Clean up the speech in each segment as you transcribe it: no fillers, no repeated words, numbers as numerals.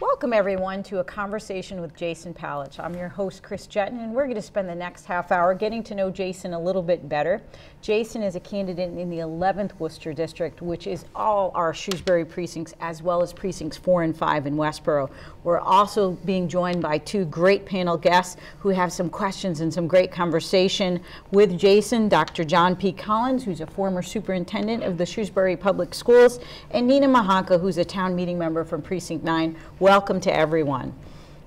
Welcome everyone to a conversation with Jason Palitsch. I'm your host Chris Jetton, and we're going to spend the next half hour getting to know Jason a little bit better. Jason is a candidate in the 11th Worcester District, which is all our Shrewsbury precincts as well as precincts 4 and 5 in Westboro. We're also being joined by two great panel guests who have some questions and some great conversation with Jason. Dr. John P. Collins, who's a former superintendent of the Shrewsbury Public Schools, and Nina Mahanka, who's a town meeting member from Precinct 9. Welcome to everyone.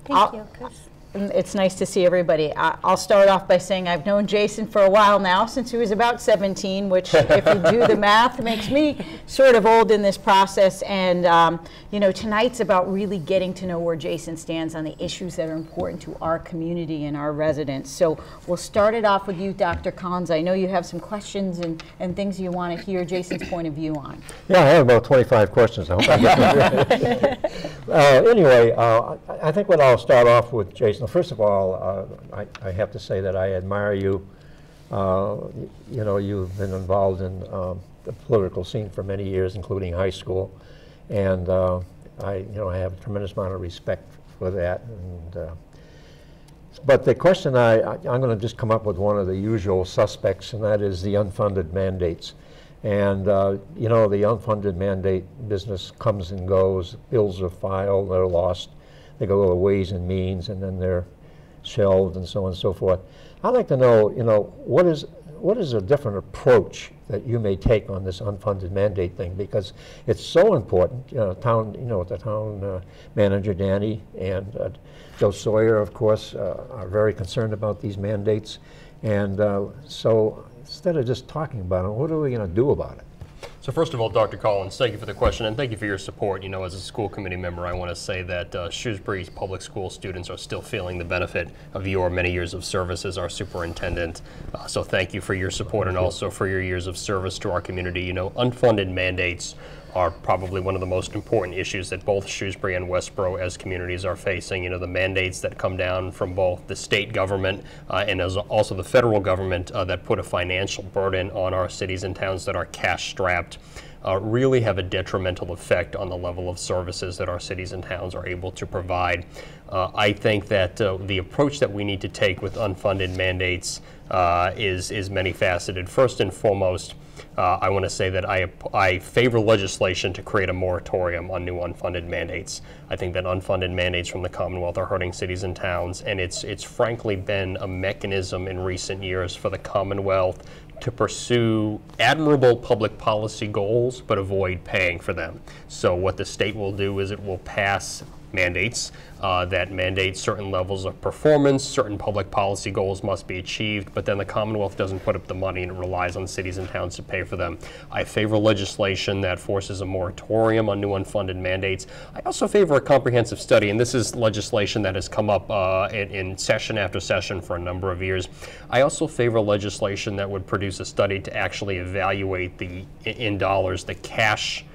Thank you, Chris. It's nice to see everybody. I'll start off by saying I've known Jason for a while now, since he was about 17, which, if you do the math, makes me sort of old in this process. And, you know, tonight's about really getting to know where Jason stands on the issues that are important to our community and our residents. So we'll start it off with you, Dr. Collins. I know you have some questions and things you want to hear Jason's point of view on. Yeah, I have about 25 questions. I hope I get anyway, I think what I'll start off with, Jason, first of all, I have to say that I admire you. You know, you've been involved in the political scene for many years, including high school, and I have a tremendous amount of respect for that. And but the question I'm going to just come up with one of the usual suspects, and that is the unfunded mandates. And you know, the unfunded mandate business comes and goes. Bills are filed, they're lost, they go to Ways and Means, and then they're shelved, and so on and so forth. I'd like to know, you know, what is a different approach that you may take on this unfunded mandate thing, because it's so important. You know, the town manager Danny and Joe Sawyer, of course, are very concerned about these mandates, and so instead of just talking about it, what are we going to do about it? So first of all, Dr. Collins, thank you for the question, and thank you for your support. You know, as a school committee member, I want to say that Shrewsbury's public school students are still feeling the benefit of your many years of service as our superintendent. So thank you for your support and also for your years of service to our community. You know, unfunded mandates are probably one of the most important issues that both Shrewsbury and Westboro as communities are facing. You know, the mandates that come down from both the state government and also the federal government that put a financial burden on our cities and towns that are cash-strapped really have a detrimental effect on the level of services that our cities and towns are able to provide. I think that the approach that we need to take with unfunded mandates is many-faceted. First and foremost, I want to say that I favor legislation to create a moratorium on new unfunded mandates. I think that unfunded mandates from the Commonwealth are hurting cities and towns, and it's frankly been a mechanism in recent years for the Commonwealth to pursue admirable public policy goals but avoid paying for them. So what the state will do is it will pass mandates that mandate certain levels of performance, certain public policy goals must be achieved, but then the Commonwealth doesn't put up the money and it relies on cities and towns to pay for them. I favor legislation that forces a moratorium on new unfunded mandates. I also favor a comprehensive study, and this is legislation that has come up in session after session for a number of years. I also favor legislation that would produce a study to actually evaluate in dollars the cash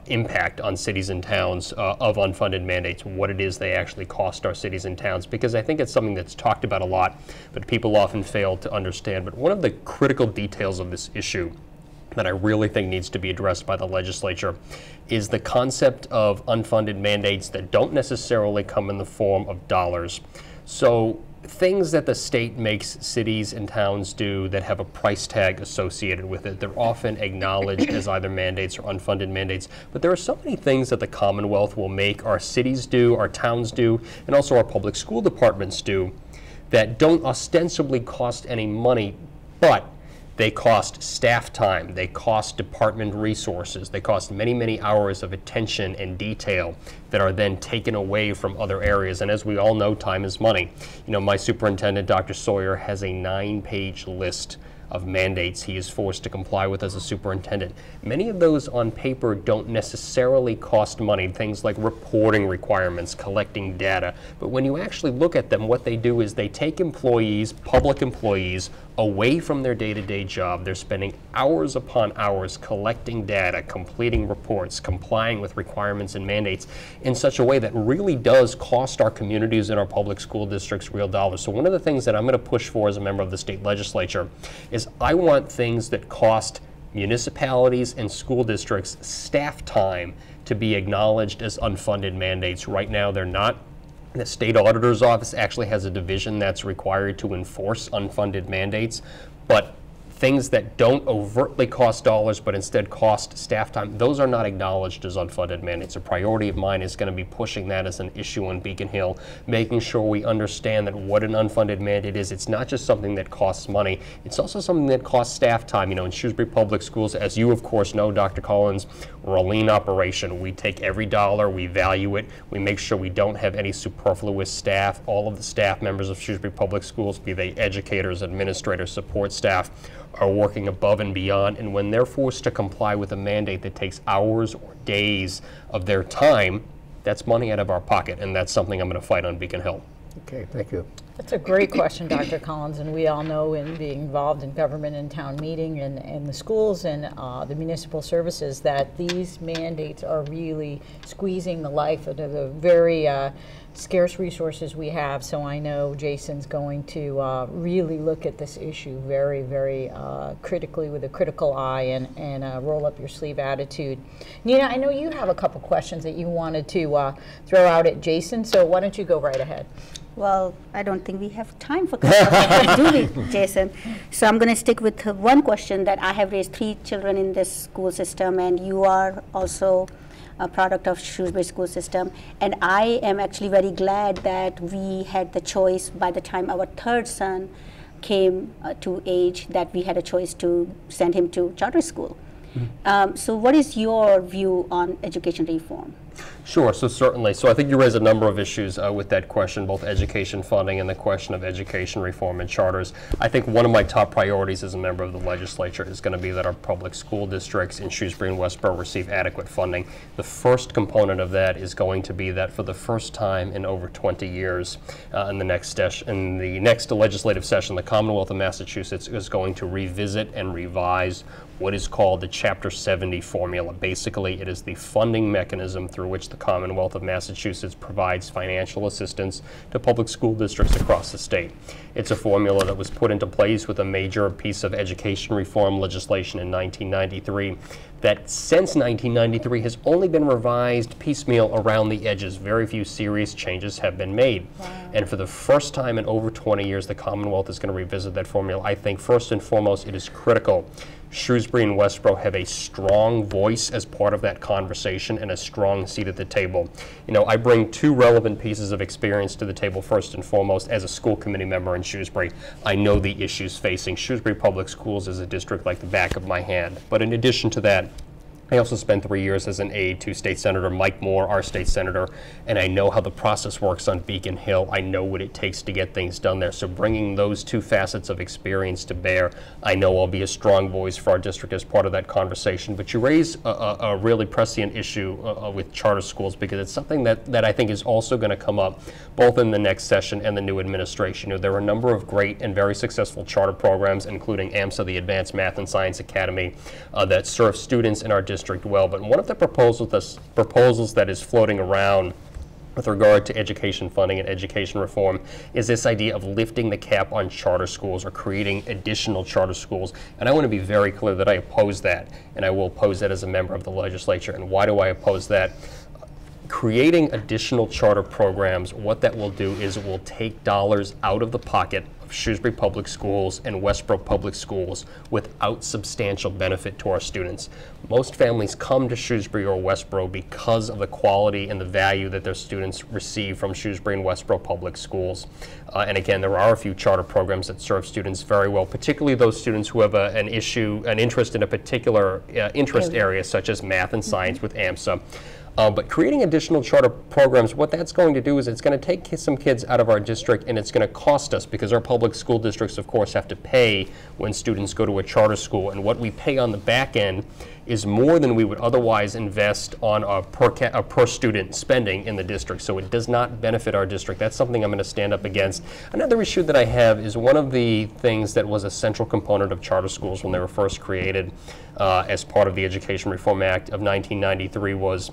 impact on cities and towns of unfunded mandates, what it is they actually cost our cities and towns, because I think it's something that's talked about a lot, but people often fail to understand. But one of the critical details of this issue that I really think needs to be addressed by the legislature is the concept of unfunded mandates that don't necessarily come in the form of dollars. So things that the state makes cities and towns do that have a price tag associated with it, they're often acknowledged as either mandates or unfunded mandates. But there are so many things that the Commonwealth will make our cities do, our towns do, and also our public school departments do that don't ostensibly cost any money, but they cost staff time, they cost department resources, they cost many, many hours of attention and detail that are then taken away from other areas. And as we all know, time is money. You know, my superintendent, Dr. Sawyer, has a 9-page list of mandates he is forced to comply with as a superintendent. Many of those on paper don't necessarily cost money, things like reporting requirements, collecting data. But when you actually look at them, what they do is they take employees, public employees, away from their day-to-day job. They're spending hours upon hours collecting data, completing reports, complying with requirements and mandates in such a way that really does cost our communities and our public school districts real dollars. So one of the things that I'm going to push for as a member of the state legislature is I want things that cost municipalities and school districts staff time to be acknowledged as unfunded mandates. Right now, they're not. The state auditor's office actually has a division that's required to enforce unfunded mandates, but things that don't overtly cost dollars but instead cost staff time, those are not acknowledged as unfunded mandates. A priority of mine is going to be pushing that as an issue in Beacon Hill, making sure we understand that what an unfunded mandate is. It's not just something that costs money, it's also something that costs staff time. You know, in Shrewsbury Public Schools, as you of course know, Dr. Collins, we're a lean operation. We take every dollar, we value it, we make sure we don't have any superfluous staff. All of the staff members of Shrewsbury Public Schools, be they educators, administrators, support staff, are working above and beyond, and when they're forced to comply with a mandate that takes hours or days of their time, that's money out of our pocket, and that's something I'm going to fight on Beacon Hill. Okay, thank you. That's a great question, Dr. Collins, and we all know in being involved in government and town meeting and the schools and the municipal services that these mandates are really squeezing the life out of the very scarce resources we have. So I know Jason's going to really look at this issue very, very critically with a critical eye and roll up your sleeve attitude. Nina, I know you have a couple questions that you wanted to throw out at Jason, so why don't you go right ahead? Well, I don't think we have time for questions, do we, Jason? So I'm going to stick with one question that I have raised 3 children in this school system, and you are also a product of Shrewsbury school system. And I am actually very glad that we had the choice by the time our 3rd son came to age, that we had a choice to send him to charter school. So what is your view on education reform? Sure, so certainly. So I think you raise a number of issues with that question, both education funding and the question of education reform and charters. I think one of my top priorities as a member of the legislature is going to be that our public school districts in Shrewsbury and Westboro receive adequate funding. The first component of that is going to be that for the first time in over 20 years, in the next legislative session, the Commonwealth of Massachusetts is going to revisit and revise what is called the Chapter 70 formula. Basically, it is the funding mechanism through which the Commonwealth of Massachusetts provides financial assistance to public school districts across the state. It's a formula that was put into place with a major piece of education reform legislation in 1993 that since 1993 has only been revised piecemeal around the edges. Very few serious changes have been made. Wow. And for the first time in over 20 years, the Commonwealth is going to revisit that formula. I think first and foremost, it is critical Shrewsbury and Westboro have a strong voice as part of that conversation and a strong seat at the table. You know, I bring 2 relevant pieces of experience to the table. First and foremost, as a school committee member in Shrewsbury, I know the issues facing Shrewsbury Public Schools as a district like the back of my hand. But in addition to that, I also spent 3 years as an aide to State Senator Mike Moore, our state senator, and I know how the process works on Beacon Hill. I know what it takes to get things done there. So bringing those 2 facets of experience to bear, I know I'll be a strong voice for our district as part of that conversation. But you raise a really prescient issue with charter schools, because it's something that I think is also going to come up both in the next session and the new administration. You know, there are a number of great and very successful charter programs, including AMSA, the Advanced Math and Science Academy, that serve students in our district well. But one of the proposals that is floating around with regard to education funding and education reform is this idea of lifting the cap on charter schools or creating additional charter schools. And I want to be very clear that I oppose that, and I will oppose that as a member of the legislature. And why do I oppose that? Creating additional charter programs, what that will do is it will take dollars out of the pocket of Shrewsbury Public Schools and Westboro Public Schools without substantial benefit to our students. Most families come to Shrewsbury or Westboro because of the quality and the value that their students receive from Shrewsbury and Westboro Public Schools. And again, there are a few charter programs that serve students very well, particularly those students who have an interest in a particular interest area, such as math and science with AMSA. But creating additional charter programs, what that's going to do is it's going to take some kids out of our district, and it's going to cost us, because our public school districts, of course, have to pay when students go to a charter school. And what we pay on the back end is more than we would otherwise invest on a per student spending in the district. So it does not benefit our district. That's something I'm going to stand up against. Another issue that I have is one of the things that was a central component of charter schools when they were first created as part of the Education Reform Act of 1993 was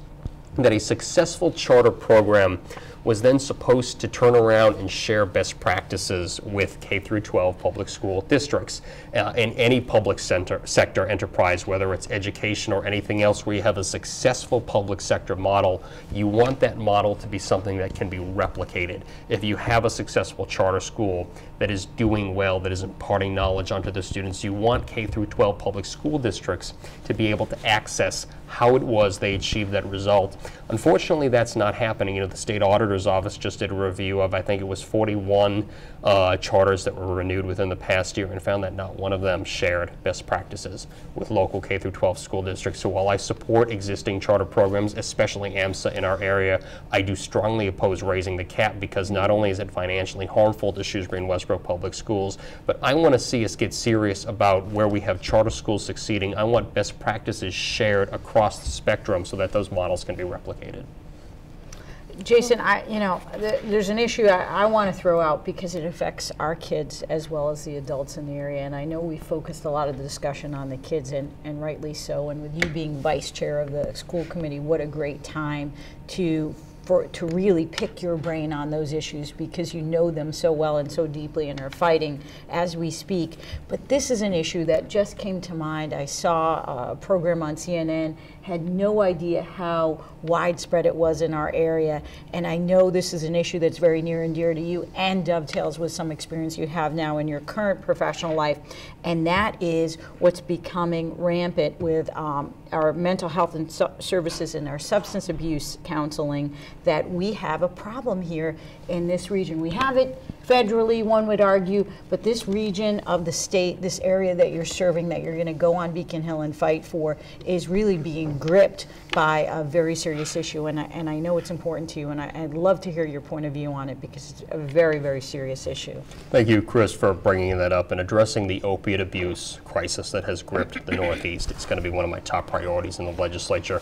that a successful charter program was then supposed to turn around and share best practices with K through 12 public school districts in any public sector enterprise, whether it's education or anything else where you have a successful public sector model. You want that model to be something that can be replicated. If you have a successful charter school that is doing well, that is imparting knowledge onto the students, you want K through 12 public school districts to be able to access how it was they achieved that result. Unfortunately, that's not happening. You know, the state auditor's office just did a review of, I think it was 41 charters that were renewed within the past year, and found that not one of them shared best practices with local K through 12 school districts. So while I support existing charter programs, especially AMSA in our area, I do strongly oppose raising the cap, because not only is it financially harmful to Shrewsbury and Westbrook public schools, but I want to see us get serious about where we have charter schools succeeding. I want best practices shared across the spectrum so that those models can be replicated. Jason, there's an issue I want to throw out because it affects our kids as well as the adults in the area. And I know we focused a lot of the discussion on the kids, and rightly so. And with you being vice chair of the school committee, what a great time to really pick your brain on those issues, because you know them so well and so deeply and are fighting as we speak. But this is an issue that just came to mind. I saw a program on CNN, had no idea how widespread it was in our area, and I know this is an issue that's very near and dear to you and dovetails with some experience you have now in your current professional life, and that is what's becoming rampant with our mental health and services and our substance abuse counseling, that we have a problem here in this region. We have it federally, one would argue, but this region of the state, this area that you're serving, that you're going to go on Beacon Hill and fight for, is really being gripped by a very serious issue, and I know it's important to you, and I'd love to hear your point of view on it, because it's a very, very serious issue. Thank you, Chris, for bringing that up and addressing the opiate abuse crisis that has gripped the Northeast. It's going to be one of my top priorities in the legislature.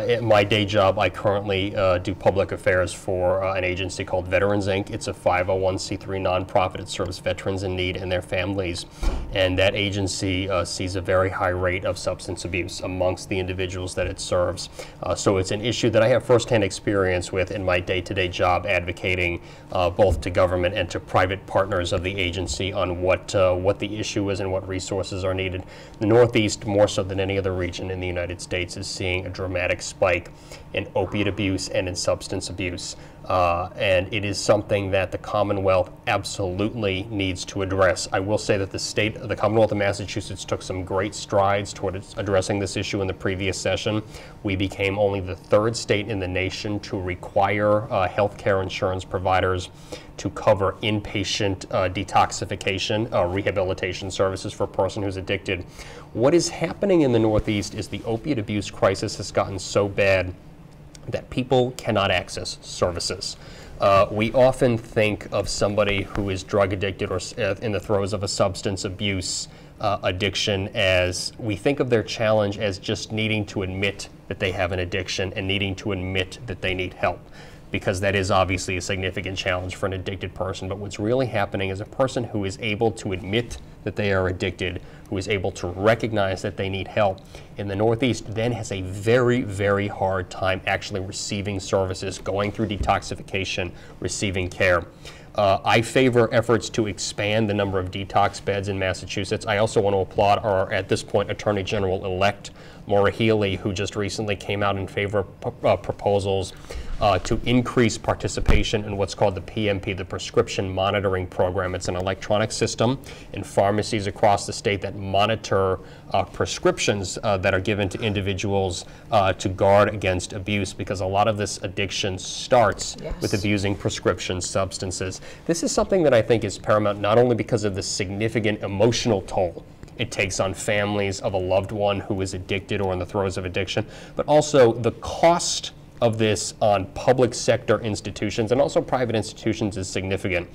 In my day job, I currently do public affairs for an agency called Veterans Inc. It's a 501c3 nonprofit. It serves veterans in need and their families, and that agency sees a very high rate of substance abuse amongst the individuals that it serves. So it's an issue that I have firsthand experience with in my day-to-day job, advocating both to government and to private partners of the agency on what the issue is and what resources are needed. The Northeast, more so than any other region in the United States, is seeing a dramatic spike in opiate abuse and in substance abuse. And it is something that the Commonwealth absolutely needs to address. I will say that the Commonwealth of Massachusetts took some great strides toward addressing this issue in the previous session. We became only the 3rd state in the nation to require healthcare insurance providers to cover inpatient detoxification, rehabilitation services for a person who's addicted. What is happening in the Northeast is the opiate abuse crisis has gotten so bad that people cannot access services. We often think of somebody who is drug addicted or in the throes of a substance abuse addiction as, we think of their challenge as just needing to admit that they have an addiction and needing to admit that they need help, because that is obviously a significant challenge for an addicted person. But what's really happening is a person who is able to admit that they are addicted, who is able to recognize that they need help in the Northeast, then has a very, very hard time actually receiving services, going through detoxification, receiving care. I favor efforts to expand the number of detox beds in Massachusetts. I also want to applaud our, at this point, Attorney General-elect, Maura Healey, who just recently came out in favor of proposals to increase participation in what's called the PMP, the Prescription Monitoring Program. It's an electronic system in pharmacies across the state that monitor prescriptions that are given to individuals to guard against abuse, because a lot of this addiction starts with abusing prescription substances. This is something that I think is paramount, not only because of the significant emotional toll it takes on families of a loved one who is addicted or in the throes of addiction, but also the cost of this on public sector institutions and also private institutions is significant.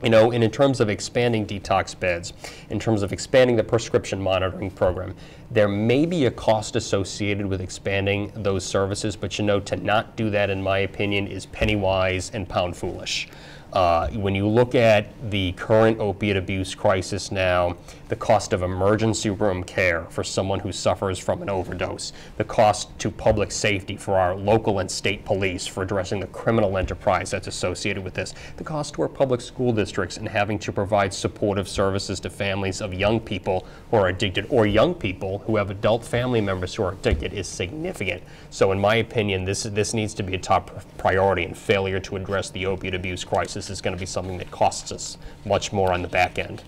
You know, and in terms of expanding detox beds, in terms of expanding the prescription monitoring program, there may be a cost associated with expanding those services, but you know, to not do that, in my opinion, is penny wise and pound foolish. When you look at the current opiate abuse crisis now, the cost of emergency room care for someone who suffers from an overdose, the cost to public safety for our local and state police for addressing the criminal enterprise that's associated with this, the cost to our public school districts and having to provide supportive services to families of young people who are addicted or young people who have adult family members who are addicted is significant. So in my opinion, this needs to be a top priority, and failure to address the opiate abuse crisis is going to be something that costs us much more on the back end.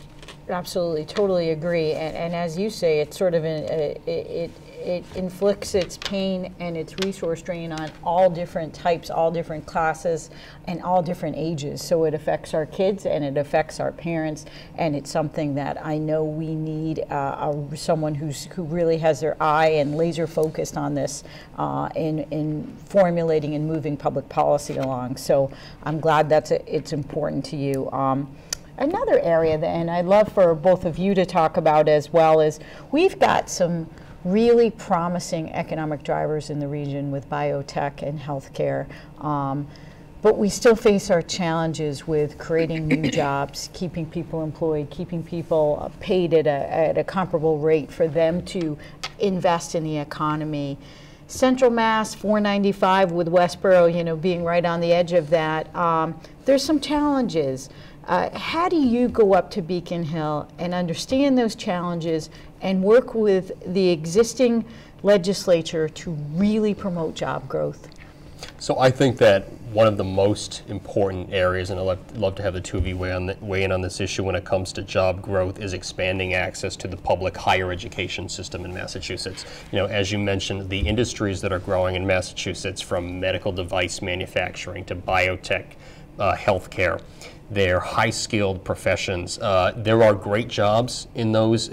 Absolutely, totally agree. And as you say, it's sort of it inflicts its pain and its resource drain on all different types, all different classes, and all different ages. So it affects our kids and it affects our parents, and it's something that I know we need someone who really has their eye and laser focused on this in formulating and moving public policy along. So I'm glad it's important to you. Another area, and I'd love for both of you to talk about as well, is we've got some really promising economic drivers in the region with biotech and healthcare, but we still face our challenges with creating new jobs, keeping people employed, keeping people paid at a comparable rate for them to invest in the economy. Central Mass, 495 with Westboro, being right on the edge of that. There's some challenges. How do you go up to Beacon Hill and understand those challenges and work with the existing legislature to really promote job growth? So I think that one of the most important areas, and I'd love to have the two of you weigh in on this issue when it comes to job growth, is expanding access to the public higher education system in Massachusetts. As you mentioned, the industries that are growing in Massachusetts, from medical device manufacturing to biotech, healthcare, they're high-skilled professions. There are great jobs in those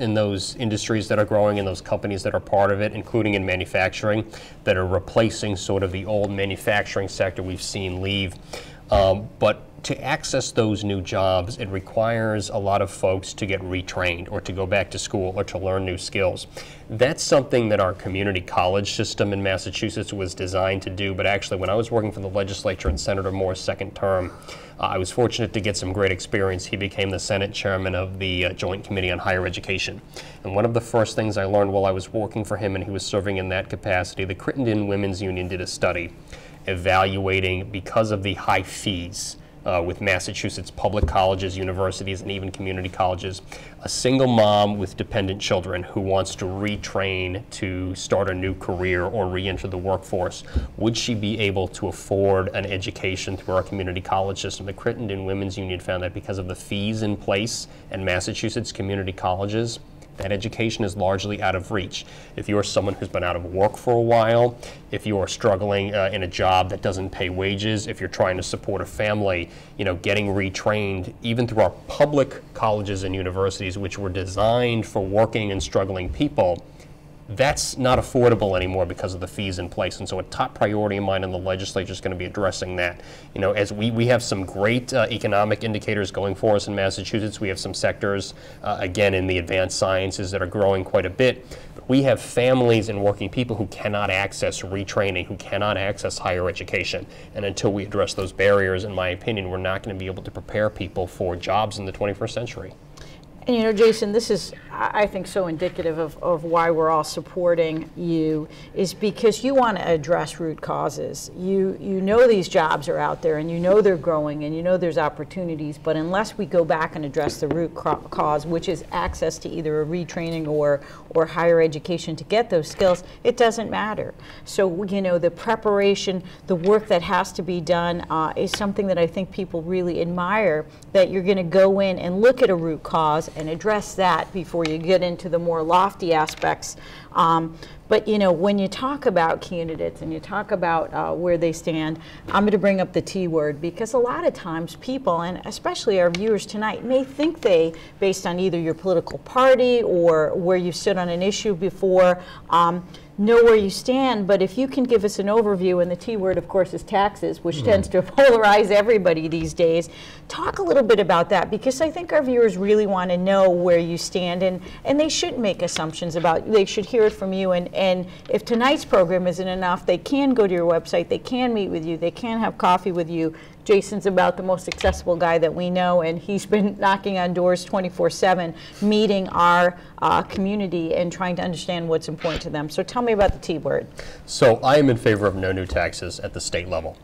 industries that are growing, in those companies that are part of it, including in manufacturing, that are replacing sort of the old manufacturing sector we've seen leave. But to access those new jobs, it requires a lot of folks to get retrained or to go back to school or to learn new skills. That's something that our community college system in Massachusetts was designed to do, but actually when I was working for the legislature in Senator Moore's second term, I was fortunate to get some great experience. He became the Senate chairman of the Joint Committee on Higher Education. And one of the first things I learned while I was working for him and he was serving in that capacity, the Crittenden Women's Union did a study evaluating, because of the high fees with Massachusetts public colleges, universities, and even community colleges, a single mom with dependent children who wants to retrain to start a new career or re-enter the workforce, would she be able to afford an education through our community college system? The Crittenden Women's Union found that because of the fees in place in Massachusetts community colleges, that education is largely out of reach. If you're someone who's been out of work for a while, if you're struggling in a job that doesn't pay wages, if you're trying to support a family, getting retrained, even through our public colleges and universities, which were designed for working and struggling people, that's not affordable anymore because of the fees in place. And so a top priority of mine in the legislature is going to be addressing that. As we have some great economic indicators going for us in Massachusetts. We have some sectors, again, in the advanced sciences that are growing quite a bit. But we have families and working people who cannot access retraining, who cannot access higher education. And until we address those barriers, in my opinion, we're not going to be able to prepare people for jobs in the 21st century. And Jason, this is, I think, so indicative of why we're all supporting you, is because you want to address root causes. You know these jobs are out there, and you know they're growing, and you know there's opportunities, but unless we go back and address the root cause, which is access to either a retraining or higher education to get those skills, it doesn't matter. So, the preparation, the work that has to be done is something that I think people really admire, that you're going to go in and look at a root cause and address that before you get into the more lofty aspects. But when you talk about candidates and you talk about where they stand, I'm going to bring up the T word, because a lot of times people, and especially our viewers tonight, may think they, based on either your political party or where you stood on an issue before, know where you stand. But if you can give us an overview, and the T word, of course, is taxes, which tends to polarize everybody these days. Talk a little bit about that, because I think our viewers really want to know where you stand, and they shouldn't make assumptions about, they should hear it from you and And if tonight's program isn't enough, they can go to your website, they can meet with you, they can have coffee with you. Jason's about the most accessible guy that we know, and he's been knocking on doors 24/7, meeting our community and trying to understand what's important to them. So tell me about the T word. So I am in favor of no new taxes at the state level.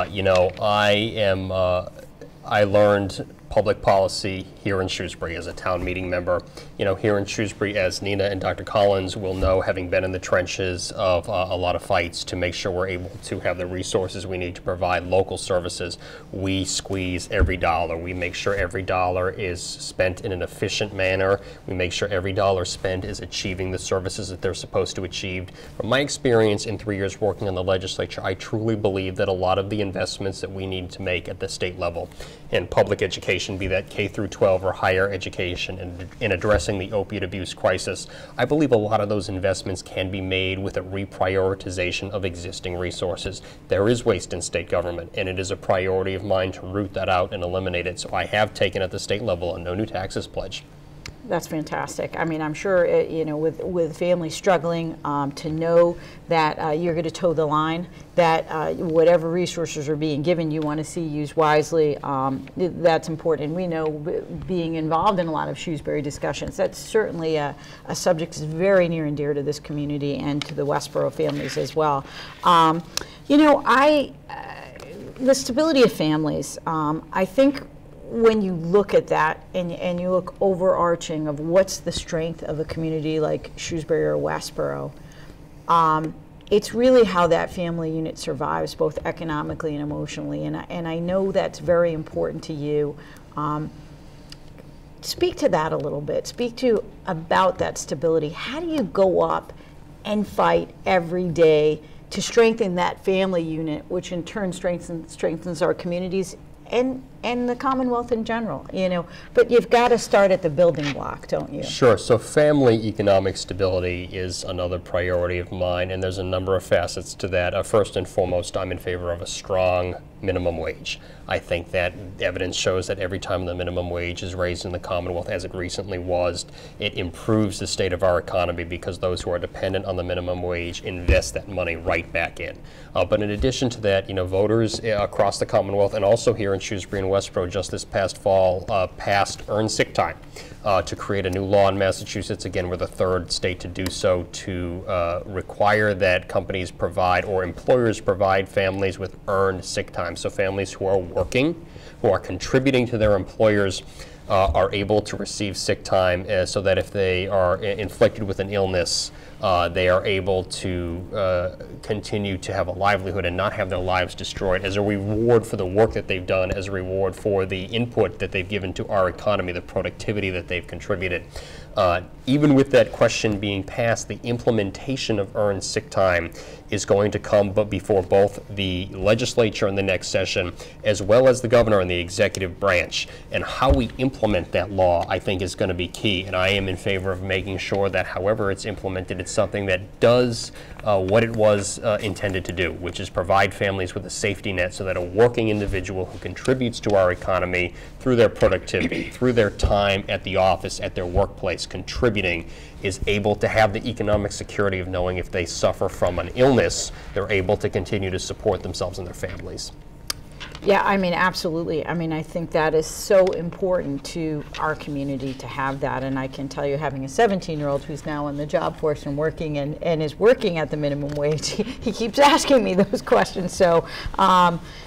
You know, I learned public policy here in Shrewsbury as a town meeting member. You know, here in Shrewsbury, as Nina and Dr. Collins will know, having been in the trenches of a lot of fights to make sure we're able to have the resources we need to provide local services, we squeeze every dollar. We make sure every dollar is spent in an efficient manner. We make sure every dollar spent is achieving the services that they're supposed to achieve. From my experience in 3 years working in the legislature, I truly believe that a lot of the investments that we need to make at the state level in public education, be that K through 12 or higher education, and in addressing the opiate abuse crisis, I believe a lot of those investments can be made with a reprioritization of existing resources. There is waste in state government, and it is a priority of mine to root that out and eliminate it. So I have taken at the state level a no new taxes pledge. That's fantastic. I mean, I'm sure, you know, with families struggling, to know that you're going to toe the line, that whatever resources are being given, you want to see used wisely, that's important. We know, being involved in a lot of Shrewsbury discussions, that's certainly a subject that's very near and dear to this community and to the Westboro families as well. You know, the stability of families, I think when you look at that and you look overarching of what's the strength of a community like Shrewsbury or Westboro, it's really how that family unit survives both economically and emotionally, and I know that's very important to you. Speak to that a little bit. Speak to about that stability. How do you go up and fight every day to strengthen that family unit, which in turn strengthens our communities and the Commonwealth in general, you know, but you've got to start at the building block, don't you? Sure. So family economic stability is another priority of mine, and there's a number of facets to that. First and foremost, I'm in favor of a strong minimum wage. I think that evidence shows that every time the minimum wage is raised in the Commonwealth, as it recently was, it improves the state of our economy because those who are dependent on the minimum wage invest that money right back in. But in addition to that, you know, voters across the Commonwealth and also here in Shrewsbury and Westboro just this past fall passed earned sick time to create a new law in Massachusetts. Again, we're the third state to do so, to require that companies provide or employers provide families with earned sick time. So families who are working, who are contributing to their employers, are able to receive sick time so that if they are inflicted with an illness, they are able to continue to have a livelihood and not have their lives destroyed as a reward for the work that they've done, as a reward for the input that they've given to our economy, the productivity that they've contributed. Even with that question being passed, the implementation of earned sick time is going to come before both the legislature in the next session as well as the governor and the executive branch. And how we implement that law, I think, is going to be key. And I am in favor of making sure that however it's implemented, it's something that does what it was intended to do, which is provide families with a safety net so that a working individual who contributes to our economy through their productivity, through their time at the office, at their workplace, contributing, is able to have the economic security of knowing if they suffer from an illness, they're able to continue to support themselves and their families. Yeah, I mean, absolutely. I mean, I think that is so important to our community to have that. And I can tell you, having a 17-year-old who's now in the job force and working and is working at the minimum wage, he keeps asking me those questions. So,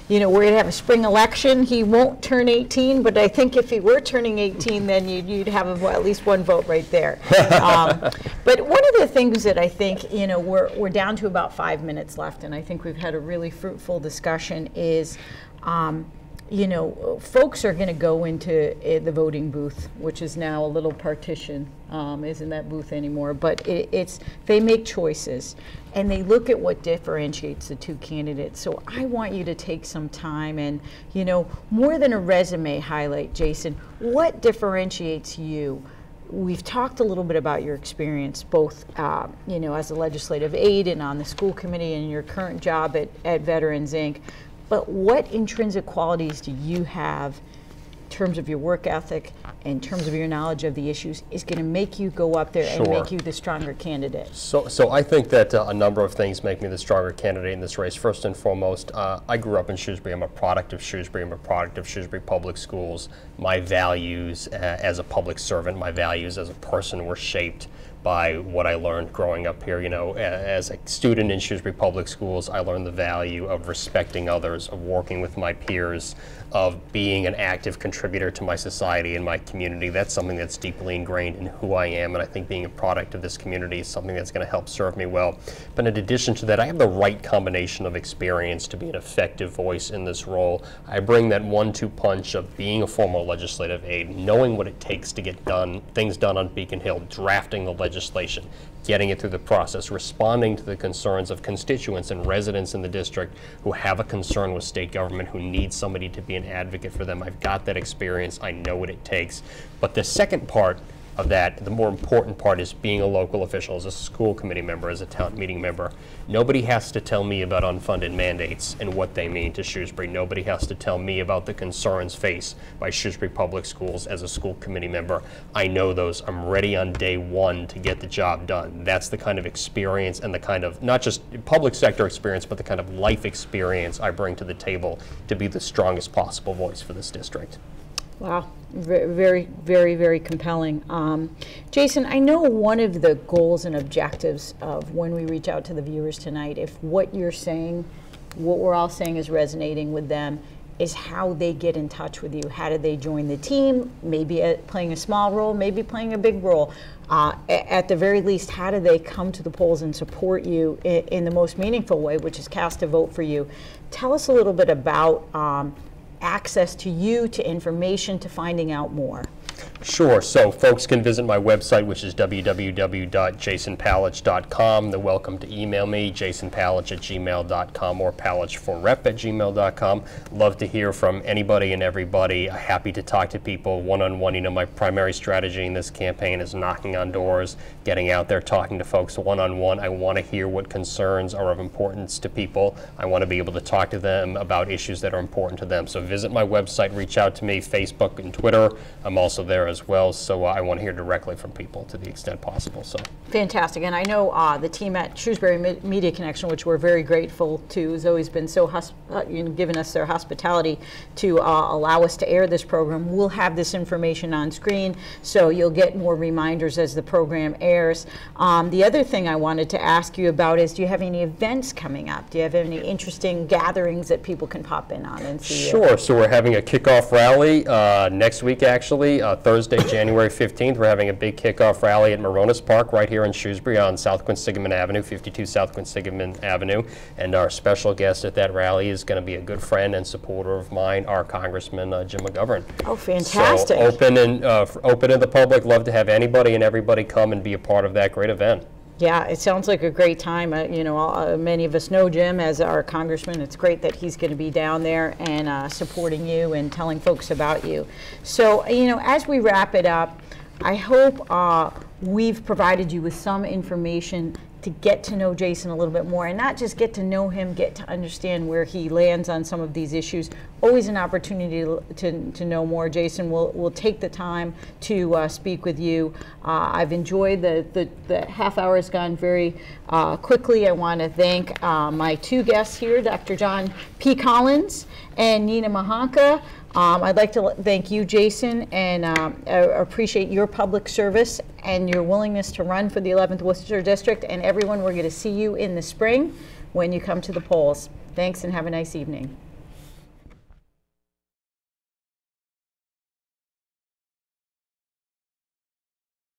you know, we're going to have a spring election. He won't turn 18, but I think if he were turning 18, then you'd have at least one vote right there. But one of the things that I think, you know, we're down to about 5 minutes left, and I think we've had a really fruitful discussion is, you know, folks are going to go into the voting booth, which is now a little partition, isn't that booth anymore, but they make choices and they look at what differentiates the two candidates. So I want you to take some time and, you know, more than a resume highlight, Jason, what differentiates you? We've talked a little bit about your experience, both you know, as a legislative aide and on the school committee and your current job at Veterans Inc. But what intrinsic qualities do you have terms of your work ethic, in terms of your knowledge of the issues, is going to make you go up there and make you the stronger candidate? So I think that a number of things make me the stronger candidate in this race. First and foremost, I grew up in Shrewsbury. I'm a product of Shrewsbury. I'm a product of Shrewsbury Public Schools. My values as a public servant, my values as a person were shaped by what I learned growing up here. You know, as a student in Shrewsbury Public Schools, I learned the value of respecting others, of working with my peers, of being an active contributor to my society and my community. That's something that's deeply ingrained in who I am, and I think being a product of this community is something that's going to help serve me well. But in addition to that, I have the right combination of experience to be an effective voice in this role. I bring that 1-2 punch of being a former legislative aide, knowing what it takes to get things done on Beacon Hill, drafting the legislation, getting it through the process, responding to the concerns of constituents and residents in the district who have a concern with state government, who need somebody to be an advocate for them. I've got that experience. I know what it takes. But the second part of that, the more important part, is being a local official, as a school committee member, as a town meeting member. Nobody has to tell me about unfunded mandates and what they mean to Shrewsbury. Nobody has to tell me about the concerns faced by Shrewsbury Public Schools as a school committee member. I know those. I'm ready on day one to get the job done. That's the kind of experience and the kind of, not just public sector experience, but the kind of life experience I bring to the table to be the strongest possible voice for this district. Wow, very, very, very compelling. Jason, I know one of the goals and objectives of when we reach out to the viewers tonight, if what you're saying, what we're all saying is resonating with them, is how they get in touch with you. How do they join the team? Maybe playing a small role, maybe playing a big role. At the very least, how do they come to the polls and support you in the most meaningful way, which is cast a vote for you? Tell us a little bit about access to you, to information, to finding out more. Sure. So folks can visit my website, which is www.jasonpalitch.com. They're welcome to email me, jasonpalitch@gmail.com or palitchforrep@gmail.com. Love to hear from anybody and everybody. Happy to talk to people one-on-one. You know, my primary strategy in this campaign is knocking on doors, getting out there, talking to folks one-on-one. I want to hear what concerns are of importance to people. I want to be able to talk to them about issues that are important to them. So visit my website, reach out to me, Facebook and Twitter. I'm also there as well, so I want to hear directly from people to the extent possible. So fantastic, and I know the team at Shrewsbury Media Connection, which we're very grateful to, has always been so given us their hospitality to allow us to air this program. We'll have this information on screen, so you'll get more reminders as the program airs. The other thing I wanted to ask you about is, do you have any events coming up? Do you have any interesting gatherings that people can pop in on and see? Sure. So we're having a kickoff rally next week, actually. Thursday, January 15th, we're having a big kickoff rally at Moronis Park right here in Shrewsbury on South Quinsigamond Avenue, 52 South Quinsigamond Avenue. And our special guest at that rally is going to be a good friend and supporter of mine, our Congressman Jim McGovern. Oh, fantastic. So open to the public. Love to have anybody and everybody come and be a part of that great event. Yeah, it sounds like a great time. You know, many of us know Jim as our congressman. It's great that he's going to be down there and supporting you and telling folks about you. So, you know, as we wrap it up, I hope we've provided you with some information to get to know Jason a little bit more, and not just get to know him, get to understand where he lands on some of these issues. Always an opportunity to know more. Jason, we'll take the time to speak with you. I've enjoyed the half hour has gone very quickly. I want to thank my two guests here, Dr. John P. Collins and Nina Mahanka. I'd like to thank you, Jason, and appreciate your public service and your willingness to run for the 11th Worcester District. And everyone, we're going to see you in the spring when you come to the polls. Thanks and have a nice evening.